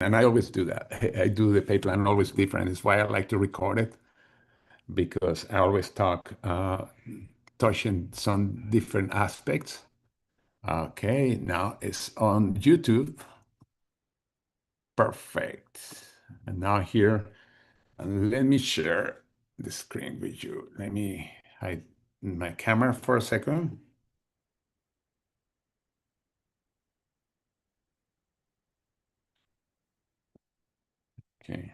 And I always do that. I do the pay plan always different. It's why I like to record it because I always talk, touching some different aspects. Okay, now it's on YouTube. Perfect. And now here, and let me share the screen with you. Let me hide my camera for a second. Okay.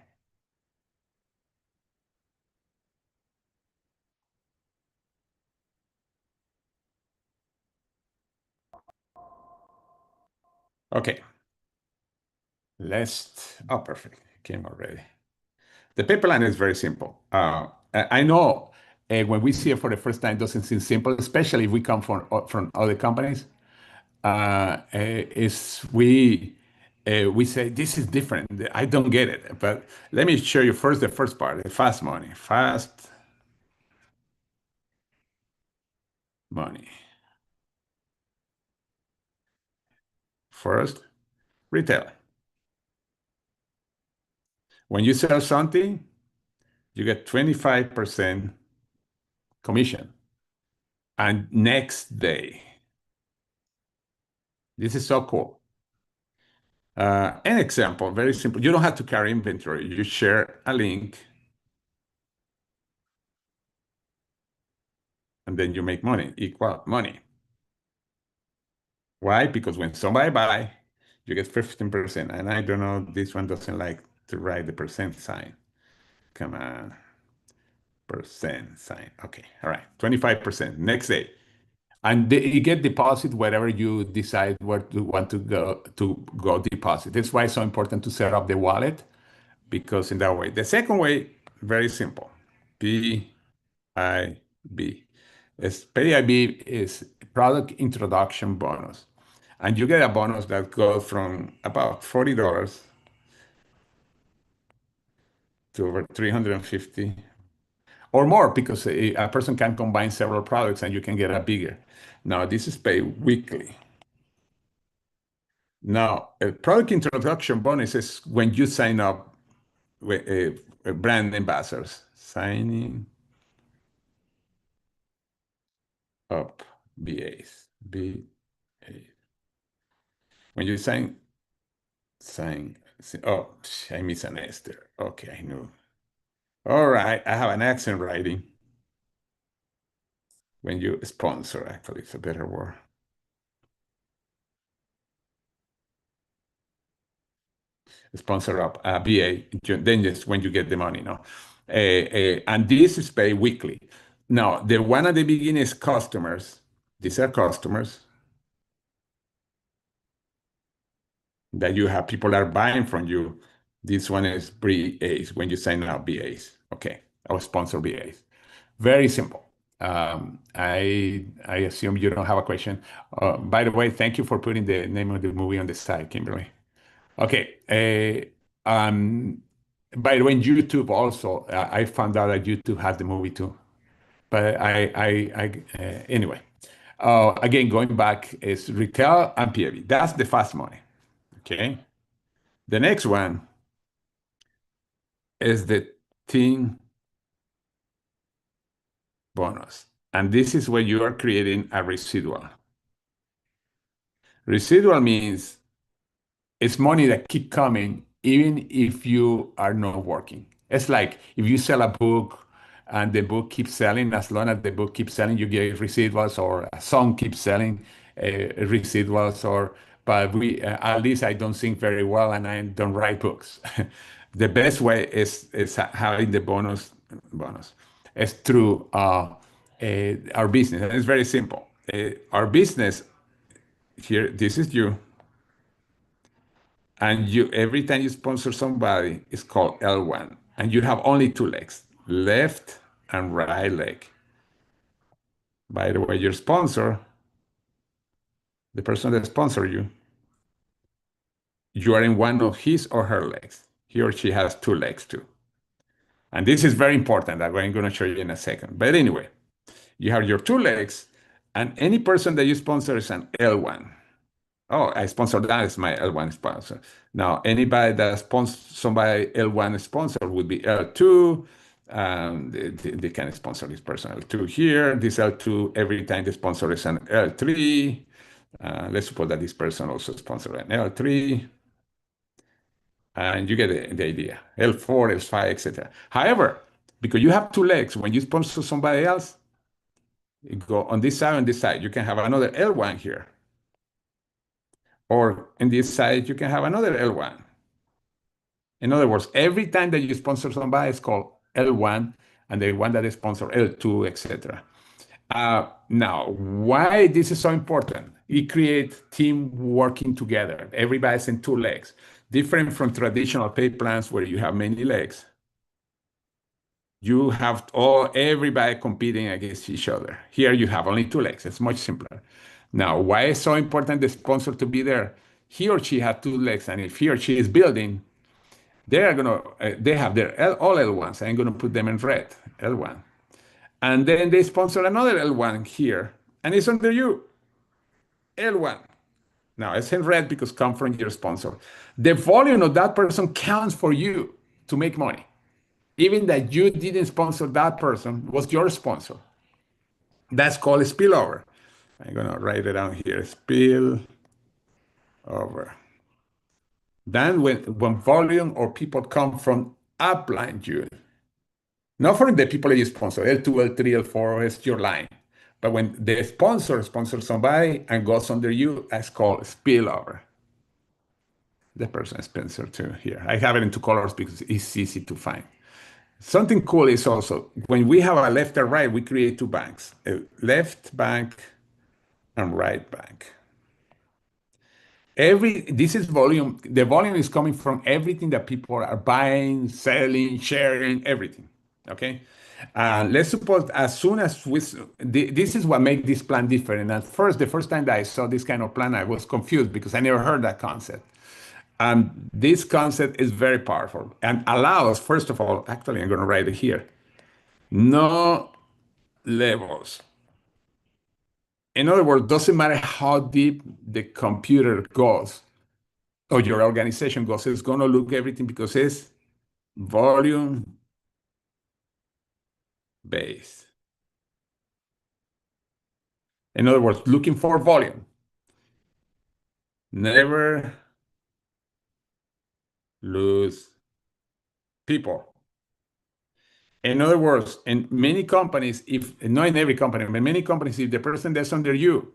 Okay. Oh, perfect. It came already. The paper line is very simple. I know when we see it for the first time, it doesn't seem simple, especially if we come from other companies. Is we say this is different. I don't get it. But let me show you first the first part, the fast money. Fast money. First, retail. When you sell something, you get 25% commission. And next day, this is so cool. An example, very simple. You don't have to carry inventory. You share a link and then you make money, equal money. Why? Because when somebody buy, you get 15%. And I don't know, this one doesn't like to write the percent sign. Come on, percent sign. Okay, all right, 25%. Next day. And you get deposit wherever you decide where to want to go deposit. That's why it's so important to set up the wallet because in that way. The second way, very simple. PIB. PIB is product introduction bonus. And you get a bonus that goes from about $40 to over 350 or more because a person can combine several products and you can get a bigger. Now, this is paid weekly. Now, a product introduction bonus is when you sign up with brand ambassadors. Signing up BAs. BAs. When you sign, oh, I miss an S there. Okay, I knew. All right, I have an accent writing. When you sponsor, actually, it's a better word. Sponsor up a BA, then just when you get the money, no? And this is paid weekly. Now, the one at the beginning is customers. These are customers that you have. People are buying from you. This one is BAs when you sign up BAs. Okay, I will sponsor BAs. Very simple. I assume you don't have a question. By the way, thank you for putting the name of the movie on the side, Kimberly. Okay. By the way, in YouTube also, I found out that YouTube had the movie too. But anyway. Again, going back is retail and PAV. That's the fast money. Okay. The next one is the teen bonus. And this is where you are creating a residual. Residual means it's money that keep coming even if you are not working. It's like if you sell a book and the book keeps selling, as long as the book keeps selling, you get residuals, or a song keeps selling, residuals, or but at least I don't sing very well and I don't write books. The best way is having the bonus. It's through our business. And it's very simple. Our business here, this is you. And you every time you sponsor somebody, it's called L1. And you have only two legs, left and right leg. By the way, your sponsor, the person that sponsor you, you are in one of his or her legs. He or she has two legs too. And this is very important. I'm going to show you in a second. But anyway, you have your two legs, and any person that you sponsor is an L1. Oh, I sponsor that is my L1 sponsor. Now, anybody that sponsors somebody L1 sponsor would be L2. They can sponsor this person L2 here. This L2, every time the sponsor is an L3. Let's suppose that this person also sponsor an L3, and you get the idea. L4, L5, etc. However, because you have two legs, when you sponsor somebody else, you go on this side. You can have another L1 here. Or in this side, you can have another L1. In other words, every time that you sponsor somebody, it's called L1, and the one that is sponsor L2, etc. Now, why this is so important? It creates team working together. Everybody's in two legs, different from traditional pay plans where you have many legs. You have everybody competing against each other. Here you have only two legs. It's much simpler. Now, why is so important the sponsor to be there? He or she has two legs, and if he or she is building, they have their all L1s. I'm gonna put them in red, L1, and then they sponsor another L1 here, and it's under you, L1. Now it's in red because come from your sponsor. The volume of that person counts for you to make money. Even that you didn't sponsor that person was your sponsor. That's called spillover. I'm gonna write it down here. Spill over. Then when volume or people come from upline you, not for the people that you sponsor, L2, L3, L4, it's your line. But when the sponsor sponsors somebody and goes under you, that's called spillover. The person is sponsor too here. I have it in two colors because it's easy to find. Something cool is also when we have a left and right, we create two banks, a left bank and right bank. This is volume. The volume is coming from everything that people are buying, selling, sharing, everything. Okay. Let's suppose as soon as this is what makes this plan different. And at first, the first time that I saw this kind of plan, I was confused because I never heard that concept. And this concept is very powerful and allows, first of all, actually, I'm going to write it here. No levels. In other words, doesn't matter how deep the computer goes or your organization goes, it's going to look everything because it's volume based. In other words, looking for volume. Never lose people. In other words, in many companies, if not in every company, but many companies, if the person that's under you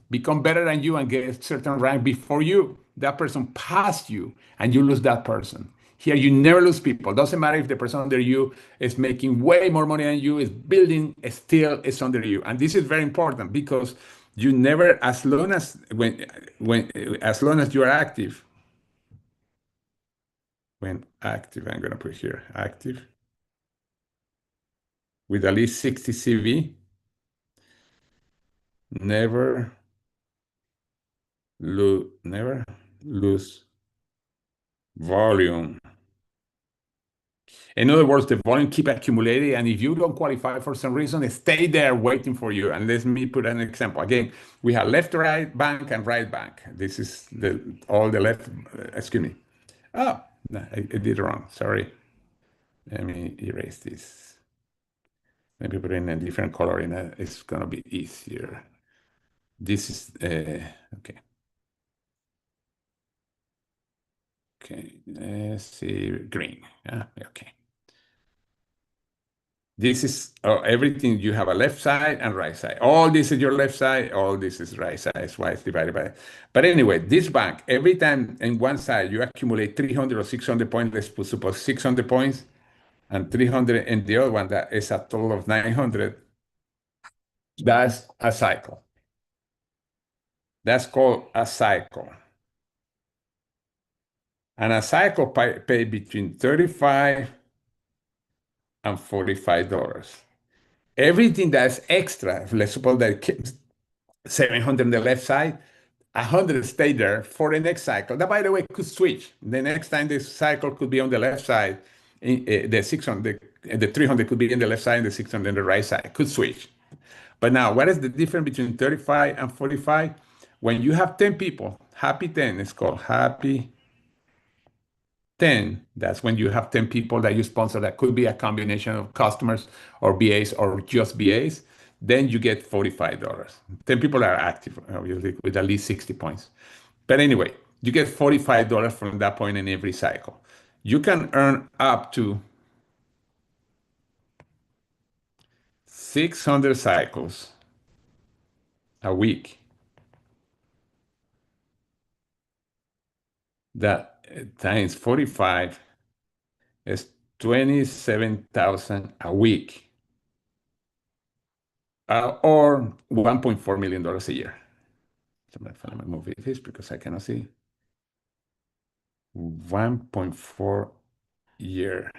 become better than you and get a certain rank before you, that person passed you and you lose that person. Here, you never lose people. Doesn't matter if the person under you is making way more money than you, is building, still is under you. And this is very important because you never, as long as you are active, when active, I'm going to put here active with at least 60 CV, never never lose volume. In other words, the volume keep accumulating, and if you don't qualify for some reason, stay there waiting for you. And let me put an example. Again, we have left, right bank, and right bank. This is all the left. Excuse me. Oh, no, I did it wrong. Sorry. Let me erase this. Maybe put in a different color. It's gonna be easier. This is okay. Okay, let's see, green. Yeah, okay. This is everything. You have a left side and right side. All this is your left side. All this is right side. That's why it's divided by. But anyway, this bank, every time in one side you accumulate 300 or 600 points, let's suppose 600 points, and 300 in the other one, that is a total of 900. That's a cycle. That's called a cycle. And a cycle pay between 35 and $45. Everything that's extra, let's suppose that 700 on the left side, 100 stay there for the next cycle. That, by the way, could switch. The next time this cycle could be on the left side, the 600, the 300 could be in the left side, and the 600 on the right side. Could switch. But now, what is the difference between 35 and 45? When you have 10 people, Happy 10. It's called Happy 10. That's when you have 10 people that you sponsor. That could be a combination of customers or BAs or just BAs. Then you get $45. 10 people are active, obviously, with at least 60 points. But anyway, you get $45 from that point in every cycle. You can earn up to 600 cycles a week. That times 45 is 27,000 a week, or $1.4 million a year. So let me move this because I cannot see. 1.4 year.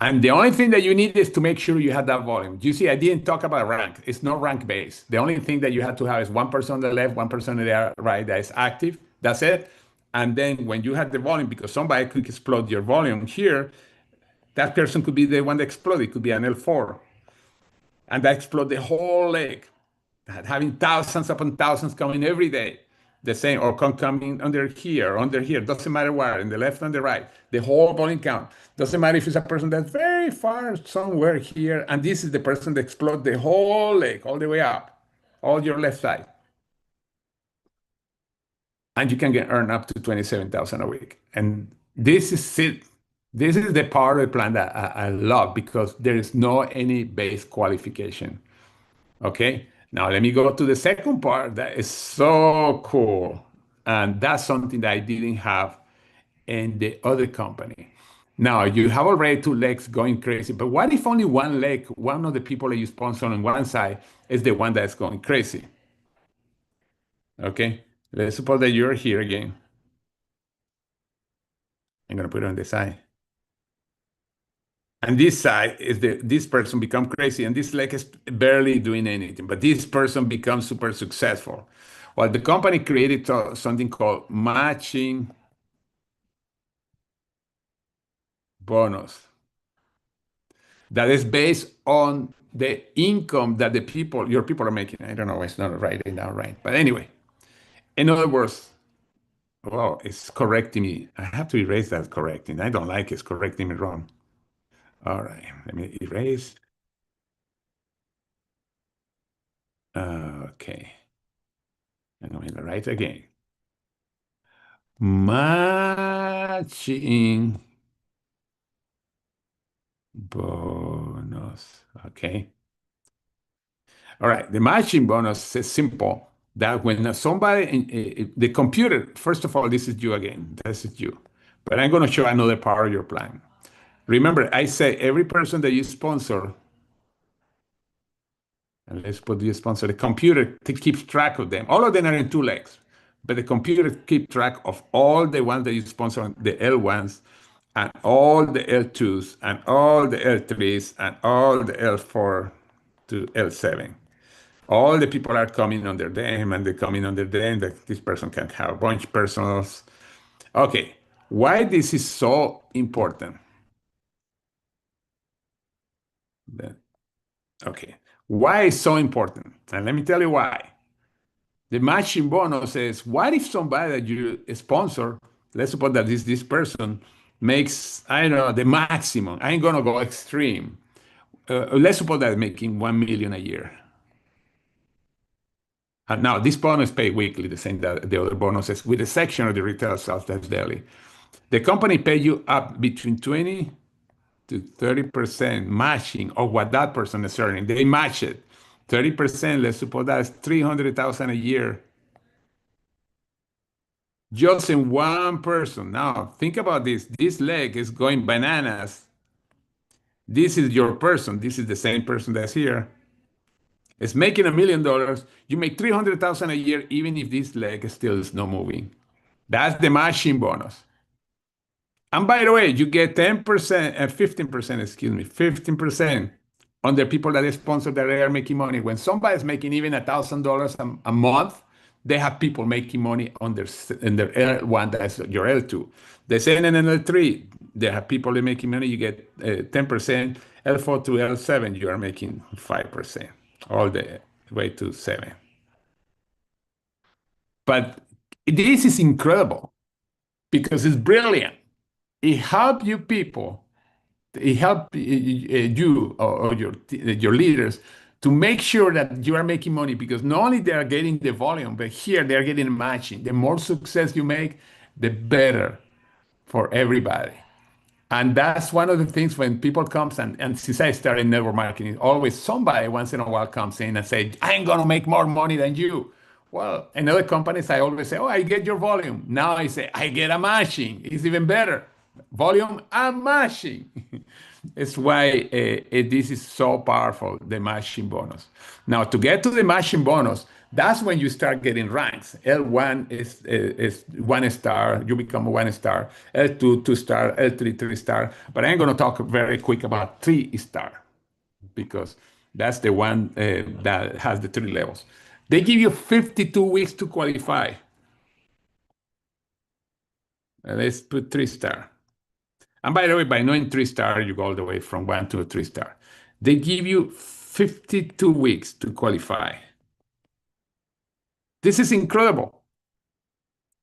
And the only thing that you need is to make sure you have that volume. You see, I didn't talk about rank. It's not rank based. The only thing that you have to have is one person on the left, one person on the right that is active. That's it. And then when you have the volume, because somebody could explode your volume here, that person could be the one that exploded. It could be an L4. And that explode the whole leg, having thousands upon thousands coming every day, the same, or coming under here, doesn't matter where, in the left and the right, the whole volume count. Doesn't matter if it's a person that's very far somewhere here, and this is the person that explode the whole leg all the way up, all your left side. And you can earn up to 27,000 a week. And this is it. This is the part of the plan that I love because there is no any base qualification. Okay, now let me go to the second part that is so cool. And that's something that I didn't have in the other company. Now you have already two legs going crazy, but what if only one leg, one of the people that you sponsor on one side is the one that's going crazy? Okay, let's suppose that you're here again. I'm gonna put it on the side. And this side is this person become crazy, and this leg is barely doing anything, but this person becomes super successful. Well, the company created something called matching bonus that is based on the income that your people are making. I don't know, it's not writing down right. But anyway, in other words, oh, it's correcting me. I have to erase that correcting. I don't like it's correcting me wrong. All right, let me erase. Okay. I'm going to write again. Matching bonus. Okay. All right. The matching bonus is simple. That when somebody, the computer, first of all, this is you again. This is you. But I'm going to show another part of your plan. Remember, I say every person that you sponsor, and let's put the sponsor, the computer keeps track of them. All of them are in two legs, but the computer keeps track of all the ones that you sponsor, the L1s, and all the L2s, and all the L3s, and all the L4 to L7. All the people are coming under them, and they're coming under them. That this person can have a bunch of personals. Okay, why this is so important? Okay, why is so important? And let me tell you why. The matching bonus is what if somebody that you sponsor, let's suppose that this person makes, I don't know, the maximum. I ain't gonna go extreme. Let's suppose that making 1 million a year. And now this bonus pay weekly, the same that the other bonuses with a section of the retail sales that's daily. The company pay you up between 20 to 30% matching of what that person is earning. They match it. 30%, let's suppose that's 300,000 a year just in one person. Now, think about this. This leg is going bananas. This is your person. This is the same person that's here. It's making $1 million. You make 300,000 a year, even if this leg still is not moving. That's the matching bonus. And by the way, you get 10% and 15%, excuse me, 15% on the people that they sponsor that they are making money. When somebody's making even $1,000 a month, they have people making money on in their L1, that's your L2. The same in L3, they have people that are making money, you get 10%. L4 to L7, you are making 5%, all the way to 7. But this is incredible because it's brilliant. It helps you people, it helps you or your leaders to make sure that you are making money because not only they are getting the volume, but here they are getting matching. The more success you make, the better for everybody. And that's one of the things when people comes and since I started network marketing, always somebody once in a while comes in and say, I'm gonna make more money than you. Well, in other companies, I always say, oh, I get your volume. Now I say, I get a matching. It's even better. Volume and matching. It's why this is so powerful, the matching bonus. Now, to get to the matching bonus, that's when you start getting ranks. L1 is 1 star, you become a 1 star. L2, 2 star. L3, 3 star. But I'm going to talk very quick about 3 star because that's the one that has the 3 levels. They give you 52 weeks to qualify. Let's put 3 star. And by the way, by knowing 3 star, you go all the way from 1 to 3 star. They give you 52 weeks to qualify. This is incredible.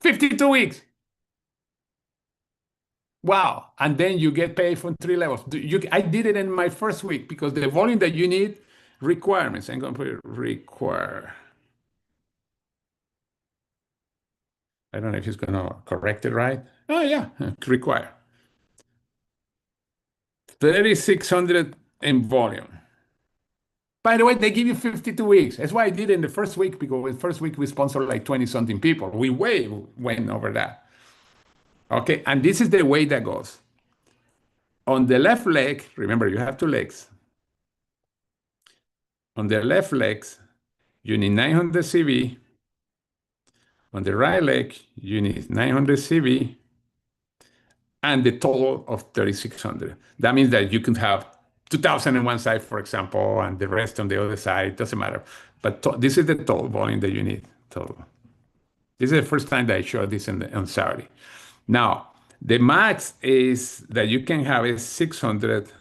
52 weeks. Wow. And then you get paid from 3 levels. I did it in my first week because the volume that you need, requirements. I'm going to put it require. I don't know if it's going to correct it right. Oh, yeah. Require. 3,600 in volume. By the way, they give you 52 weeks. That's why I did it in the first week because the first week we sponsored like 20 something people. We way went over that. Okay. And this is the way that goes. On the left leg, remember you have 2 legs. On the left legs, you need 900 CV. On the right leg, you need 900 CV and the total of 3,600. That means that you can have 2,000 on one side, for example, and the rest on the other side. Doesn't matter. But this is the total volume that you need. Total. This is the first time that I showed this on Saturday. Now, the max is that you can have is 600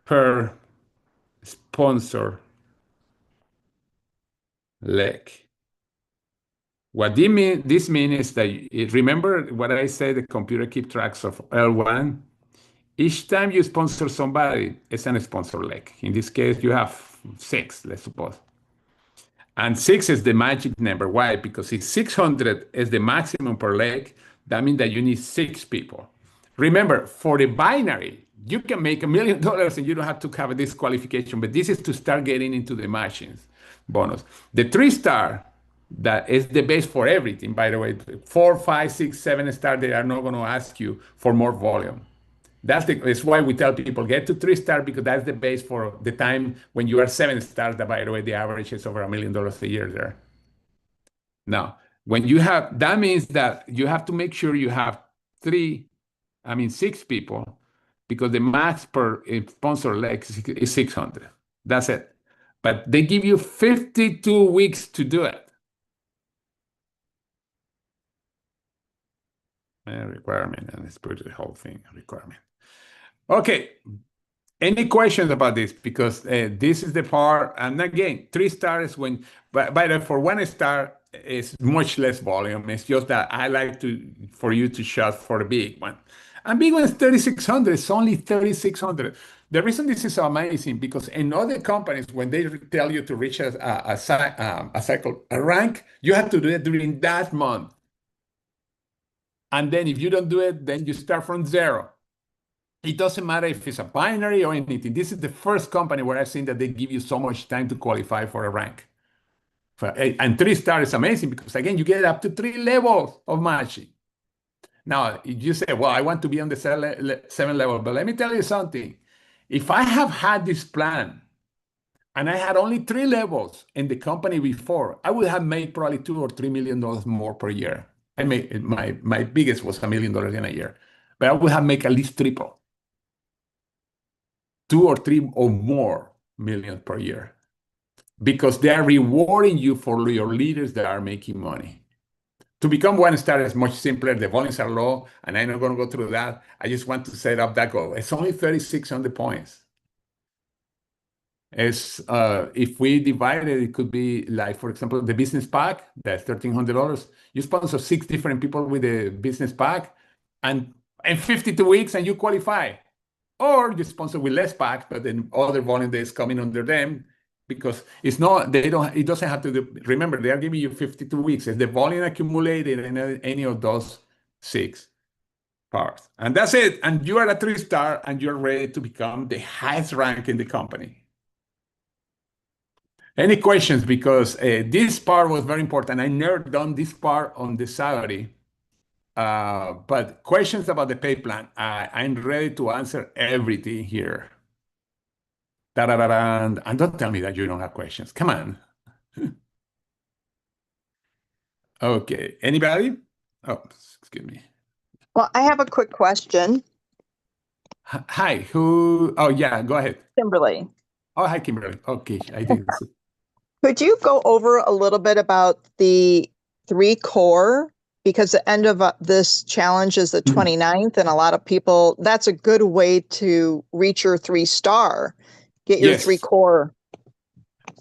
per sponsor leg. What this means is that, remember what I said, the computer keep tracks of L1. Each time you sponsor somebody, it's an sponsor leg. In this case, you have 6, let's suppose. And 6 is the magic number. Why? Because if 600 is the maximum per leg, that means that you need 6 people. Remember, for the binary, you can make $1 million and you don't have to have a disqualification, but this is to start getting into the matchings bonus. The 3 star, that is the base for everything, by the way. 4, 5, 6, 7 star, they are not going to ask you for more volume. That's why we tell people get to 3 star because that's the base for the time when you are 7 stars. That, by the way, the average is over $1 million a year there. Now, when you have, that means that you have to make sure you have 6 people because the max per sponsor leg is 600. That's it. But they give you 52 weeks to do it. Requirement, and let's put the whole thing requirement. Okay. Any questions about this? Because this is the part, and again, 3 stars when, by the way, for 1 star, it's much less volume. It's just that I like for you to shot for the big one. And big one is 3,600. It's only 3,600. The reason this is so amazing because in other companies, when they tell you to reach a cycle, a rank, you have to do it during that month. And then if you don't do it, then you start from 0. It doesn't matter if it's a binary or anything. This is the first company where I've seen that they give you so much time to qualify for a rank. And 3 star is amazing because, again, you get up to 3 levels of matching. Now, you say, well, I want to be on the 7 level, but let me tell you something. If I have had this plan and I had only 3 levels in the company before, I would have made probably $2 or $3 million more per year. I made my biggest was $1 million in a year, but I would have made at least triple, 2 or 3 or more million per year, because they are rewarding you for your leaders that are making money. To become 1 star is much simpler. The volumes are low, and I'm not going to go through that. I just want to set up that goal. It's only 3,600 points. If we divide it, it could be like, for example, the business pack, that's $1,300. You sponsor 6 different people with a business pack, and in 52 weeks, and you qualify. Or you sponsor with less packs, but then other volunteers coming under them, because it's not, they don't, it doesn't have to do, remember, they are giving you 52 weeks. If the volume accumulated in any of those 6 parts, and that's it. And you are a 3-star, and you're ready to become the highest rank in the company. Any questions? Because this part was very important. I never done this part on the salary. But questions about the pay plan, I'm ready to answer everything here. Da-da-da-da. And don't tell me that you don't have questions. Come on. Okay. Anybody? Oh, excuse me. Well, I have a quick question. Hi. Who? Oh, yeah. Go ahead. Kimberly, Oh, hi, Kimberly. Okay. I didn't see. could you go over a little bit about the 3 core? Because the end of this challenge is the 29th, and a lot of people, that's a good way to reach your 3-star. Get your Yes. 3 core.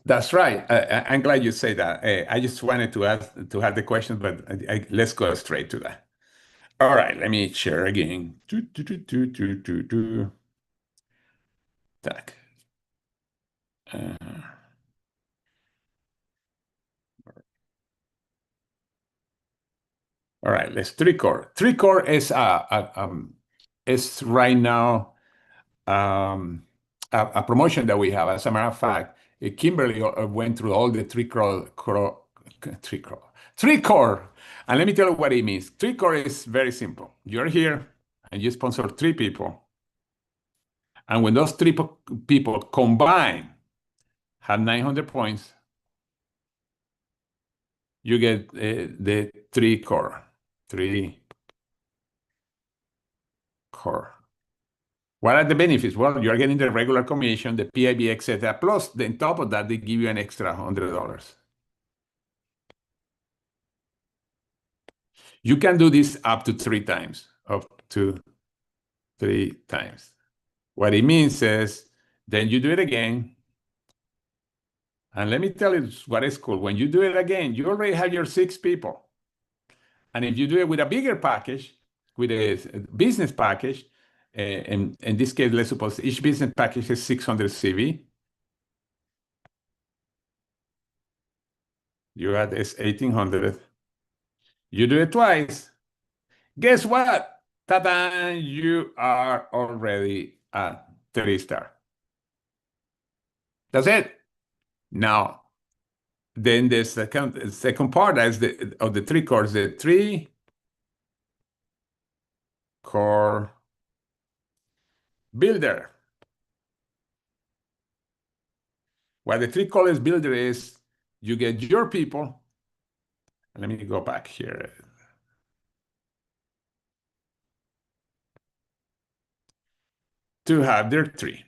That's right. I'm glad you say that. I just wanted to have the question, but let's go straight to that. All right, let me share again. Tac. All right, let's 3 core. 3 core is right now a promotion that we have. As a matter of fact, Kimberly went through all the 3 core. And let me tell you what it means. 3 core is very simple. You're here and you sponsor 3 people. And when those 3 people combine have 900 points, you get the 3 core. 3 core. What are the benefits? Well, you're getting the regular commission, the PIB, etc. Plus, on top of that, they give you an extra $100. You can do this up to 3 times. Up to 3 times. What it means is, then you do it again. And let me tell you what is cool. When you do it again, you already have your 6 people. And if you do it with a bigger package, with a business package, in this case, let's suppose each business package is 600 CV. You add this 1800. You do it twice. Guess what? Ta-da! You are already a 3-star. That's it. Now, then the second part is of the 3 cores, the 3 core builder. What the 3 cores builder is, you get your people. Let me go back here. To have their 3.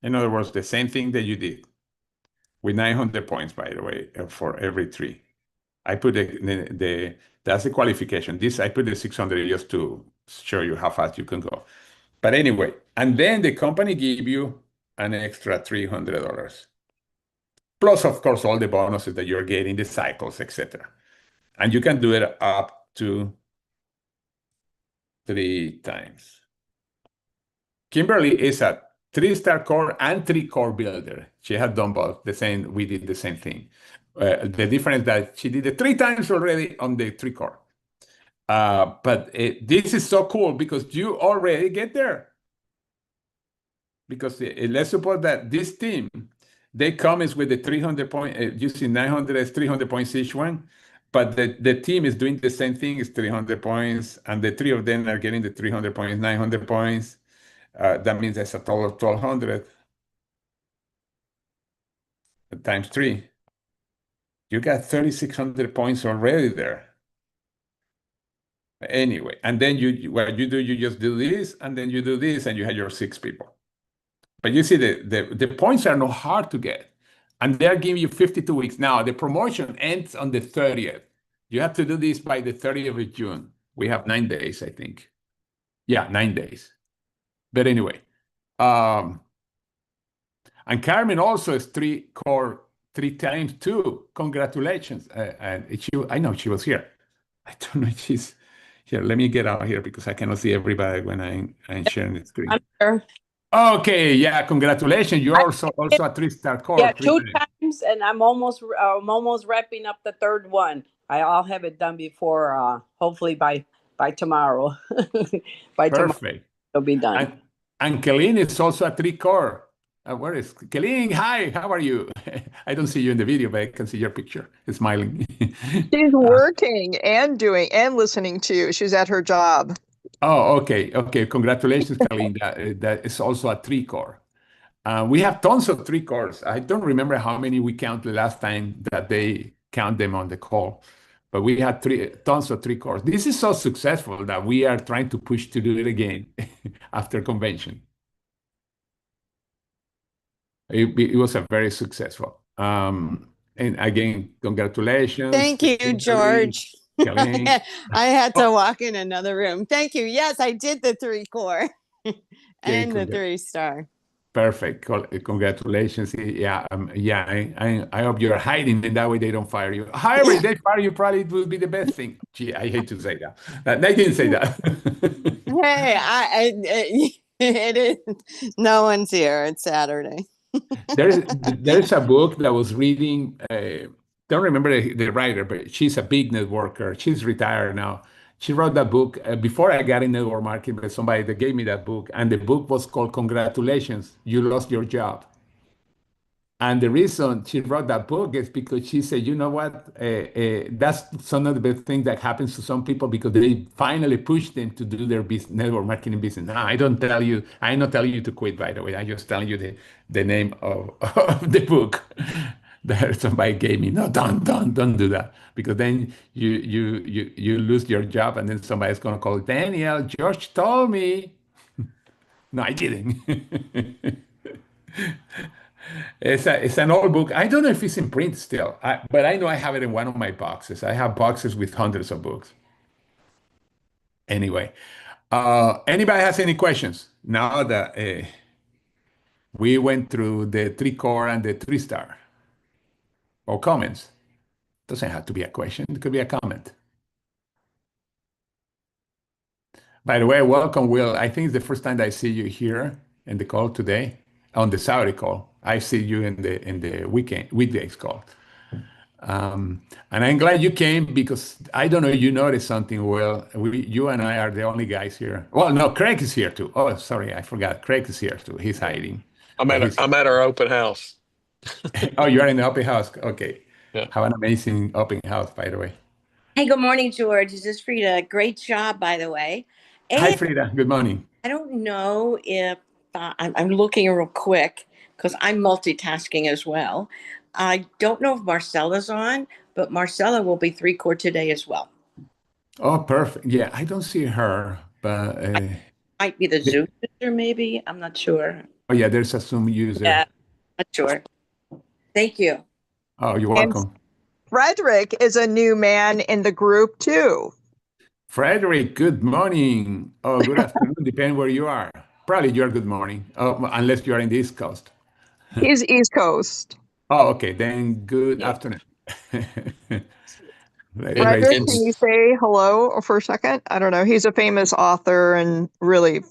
In other words, the same thing that you did with 900 points, by the way, for every 3. I put that's the qualification. This, I put the 600 just to show you how fast you can go. But anyway, and then the company give you an extra $300. Plus, of course, all the bonuses that you're getting, the cycles, etc. And you can do it up to 3 times. Kimberly is a 3-star core and 3 core builder. She had done both. We did the same thing. The difference that she did it 3 times already on the 3 core. But this is so cool because you already get there. Because let's suppose that this team, they come with the 300 points, using 900 as 300 points each one. But the team is doing the same thing, is 300 points. And the 3 of them are getting the 300 points, 900 points. That means that's a total of 1,200 times 3. You got 3,600 points already there. Anyway, and then what you do, you just do this, and then you do this, and you have your 6 people. But you see, the points are not hard to get, and they're giving you 52 weeks. Now, the promotion ends on the 30th. You have to do this by the 30th of June. We have 9 days, I think. Yeah, 9 days. But anyway, And Carmen also is three core three times too. Congratulations. And I know she was here. I don't know if she's here. Let me get out here because I cannot see everybody when I'm sharing the I'm screen. sure. Okay, yeah, congratulations. You're I also a three-star Yeah, core three two times. times, and I'm almost wrapping up the third one. I'll have it done before, hopefully by tomorrow. By tomorrow, Perfect. it'll be done. And Kelly is also a three core. Where is Kelly? Hi, how are you? I don't see you in the video, but I can see your picture smiling. She's Uh, working and doing and listening to you. She's at her job. oh, okay, okay. Congratulations, Kelly. That is also a three core. We have tons of three cores. I don't remember how many we counted last time that they count them on the call, but we had tons of three cores. This is so successful that we are trying to push to do it again after convention. It was a very successful. And again, congratulations, Thank you, Kimberly, George. Kelly. I had to Oh, walk in another room. Thank you. Yes, I did the 3 core okay, and the 3-star. perfect. Congratulations. Yeah, yeah. I hope you're hiding, and that way they don't fire you. However, if they fire you, probably it will be the best thing. Gee, I hate to say that. They didn't say that. Hey, it is. No one's here. It's Saturday. There's a book that I was reading. Don't remember the writer, but she's a big networker. She's retired now. She wrote that book before I got in network marketing, but somebody that gave me that book, and the book was called "Congratulations, You Lost Your Job." And the reason she wrote that book is because she said, you know what, that's some of the best thing that happens to some people because they finally push them to do their business, network marketing business. Now, I'm not telling you to quit, by the way. I'm just telling you the name of, of the book that somebody gave me. No, don't do that because then you lose your job and then somebody's going to call Daniel. George told me. No, I didn't. It's an old book. I don't know if it's in print still, but I know I have it in one of my boxes. I have boxes with hundreds of books. Anyway, anybody has any questions? Now that we went through the three core and the three star, or comments. Doesn't have to be a question. It could be a comment. By the way, welcome, Will. I think it's the first time that I see you here in the call today, on the Saturday call. I see you in the weekdays call. And I'm glad you came because I don't know, you noticed something. Well, you and I are the only guys here. Well, no, Craig is here too. Oh, sorry, I forgot. Craig is here too. He's hiding, but he's here. I'm at our open house. Oh, you are in the open house. Okay. Yeah. Have an amazing open house, by the way. Hey, good morning, George. This is Frida. Great job, by the way. Hi, And Frida. Good morning. I don't know if I'm looking real quick because I'm multitasking as well. I don't know if Marcella's on, but Marcella will be 3 core today as well. Oh, perfect. Yeah, I don't see her, but Might be the the- Zoom user, maybe. I'm not sure. oh yeah, there's a Zoom Yeah, user. not sure. Thank you. Oh, you're And welcome. Frederick is a new man in the group too. Frederick, good morning. Oh, good afternoon, depending where you are. Probably your good morning, unless you are in the East Coast. He's East Coast. Oh, okay, then good Yeah. afternoon. And, Frederick, Everybody's and can you say hello for a second? I don't know. He's a famous author and really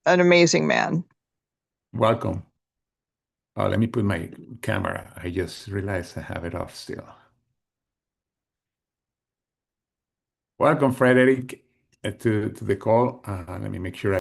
an amazing man. welcome. Oh, let me put my camera. I just realized I have it off still. Welcome, Frederick, to the call. Let me make sure